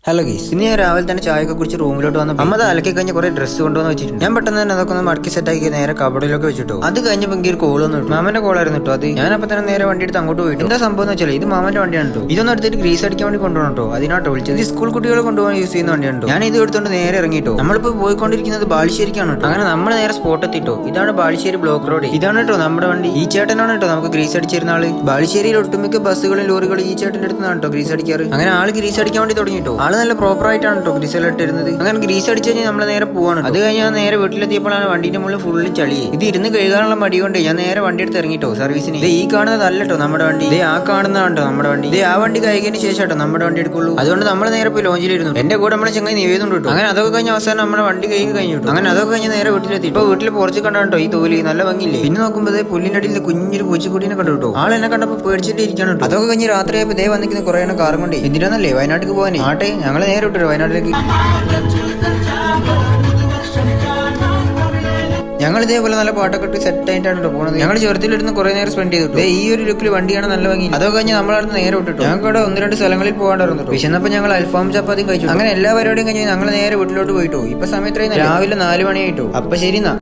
Hello ഗീസ്, ഇന്ന് ഞാൻ രാവിലെ തന്നെ ചായയൊക്കെ കുറിച്ച് റൂമിലോട്ട് വന്നു. അമ്മ അലക്കി കഴിഞ്ഞ് കുറെ ഡ്രസ്സ് കൊണ്ടുവന്ന് വെച്ചിട്ടുണ്ട്. ഞാൻ പെട്ടെന്ന് തന്നെ അതൊക്കെ ഒന്ന് മടക്കി സെറ്റാക്കി നേരെ കബഡിലൊക്കെ വെച്ചിട്ടു. അത് കഴിഞ്ഞപ്പോൾ എനിക്ക് ഒരു കോൾ വന്നു. മാമന്റെ കോളായിരുന്നു കേട്ടോ. അത് ഞാൻ അപ്പൊ തന്നെ നേരെ വണ്ടി എടുത്ത് അങ്ങോട്ട് പോയിട്ട് എന്താ സംഭവം എന്ന് വെച്ചാൽ ഇത് മാമന്റെ വണ്ടിയാണ് കേട്ടോ. ഇതൊന്നും എടുത്തിട്ട് ഗ്രീസ് അടിക്കാൻ വേണ്ടി കൊണ്ടുപോകണം കേട്ടോ. അതിനാട്ടോ വിളിച്ചത്. ഇത് സ്കൂൾ കുട്ടികളെ കൊണ്ടുപോകാൻ യൂസ് ചെയ്യുന്ന വണ്ടിയാണ്. ഞാൻ ഇത് എടുത്തോണ്ട് നേരെ ഇറങ്ങിട്ടോ. നമ്മളിപ്പോ പോയിക്കൊണ്ടിരിക്കുന്നത് ബാലുശ്ശേരിക്കാണ് കേട്ടോ. അങ്ങനെ നമ്മൾ നേരെ സ്പോട്ട് എത്തിട്ടോ. ഇതാണ് ബാലുശ്ശേരി ബ്ലോക്ക് റോഡ്. ഇതാണ് കേട്ടോ നമ്മുടെ വണ്ടി. ഈ ചേട്ടനാണ് കേട്ടോ നമുക്ക് ഗ്രീസ് അടിച്ചിരുന്ന ആള്. ബാലുശ്ശേരിയിൽ ഒട്ടുമിക്ക ബസ്സുകളും ലോറികളും ഈ ചേട്ടന്റെ അടുത്താണ് കേട്ടോ ഗ്രീസ് അടിക്കാറ്. അങ്ങനെ ആള് ഗ്രീസ് അടിക്കാൻ വേണ്ടി തുടങ്ങിട്ടോ. ആള് നല്ല പ്രോപ്പർ ആയിട്ടാണ് ഗ്രീസ് ഇട്ടിരുന്നത്. അങ്ങനെ ഗ്രീസ് അടിച്ചു കഴിഞ്ഞാൽ നമ്മള് നേരെ പോവാണ്. അത് കഴിഞ്ഞ് ഞാൻ നേരെ വീട്ടിലെത്തിയപ്പോഴാണ് വണ്ടിന്റെ മുകളിൽ ഫുള്ള് ചളി. ഇത് ഇരുന്ന് കഴുകാനുള്ള മടി കൊണ്ട് ഞാൻ നേരെ വണ്ടി എടുത്ത് ഇറങ്ങിട്ടോ സർവീസിന്. ഇത് ഈ കാണുന്നതല്ല കേട്ടോ നമ്മുടെ വണ്ടി. ഇത് ആ കാണുന്നതാണ് കേട്ടോ നമ്മുടെ വണ്ടി. ഇത് ആ വണ്ടി കഴിക്കുന്നതിന് ശേഷം കേട്ടോ നമ്മുടെ വണ്ടി എടുക്കുള്ളൂ. അതുകൊണ്ട് നമ്മൾ നേരെ പോയി ലോഞ്ചിലിരുന്നു. എന്റെ കൂടെ നമ്മളെ ചങ്ങായി നിവേദനം കിട്ടും. അങ്ങനെ അതൊക്കെ കഴിഞ്ഞ അവസാനം നമ്മുടെ വണ്ടി കഴുകി കഴിഞ്ഞു. അങ്ങനെ അതൊക്കെ കഴിഞ്ഞ് നേരെ വീട്ടിലെത്തി. ഇപ്പൊ വീട്ടിൽ പുറത്ത് കണ്ടോ ഈ തോലി നല്ല ഭംഗിയില്ലേ. പിന്നെ നോക്കുമ്പോൾ പുല്ലിന്റെ അടിയിൽ കുഞ്ഞൊരു പൂച്ചക്കുട്ടീനെ കണ്ടു കേട്ടോ. ആൾ എന്നെ കണ്ടപ്പോൾ പേടിച്ചിട്ട് ഇരിക്കണം കേട്ടോ. അതൊക്കെ കഴിഞ്ഞ് രാത്രിയായപ്പോൾ ഇതേ വന്നിരിക്കുന്ന കുറെ എണ്ണം കാറും കൊണ്ട്. എന്തിനാന്നല്ലേ വയനാട്ടിലേക്ക് പോകാൻ. ആട്ടെ ഞങ്ങൾ നേരെ വിട്ടു വയനാട്ടിലേക്ക്. ഞങ്ങൾ ഇതേപോലെ നല്ല പാട്ടൊക്കെ ഇട്ട് സെറ്റ് ആയിട്ടാണ് പോകുന്നത്. ഞങ്ങൾ ചെറുതിലിരുന്ന് കുറെ നേരം സ്പെൻഡ് ചെയ്തിട്ടു. ഈ ഒരു ലുക്കിൽ വണ്ടിയാണ് നല്ല ഭംഗി. അതൊക്കെ കഴിഞ്ഞ് നമ്മളവിടെ നേരെ വിട്ടിട്ടു. ഞങ്ങൾക്ക് അവിടെ 1-2 സ്ഥലങ്ങളിൽ പോകാണ്ടായിരുന്നു. വിശന്നപ്പോൾ ഞങ്ങൾ അൽഫാം ചപ്പാത്തിയും കഴിച്ചു. അങ്ങനെ എല്ലാ പരിപാടിയും കഴിഞ്ഞ് ഞങ്ങൾ നേരെ വീട്ടിലോട്ട് പോയിട്ടു. ഇപ്പൊ സമയത്ത് രാവിലെ 4 മണിയായിട്ടു. അപ്പൊ ശരി എന്നാ.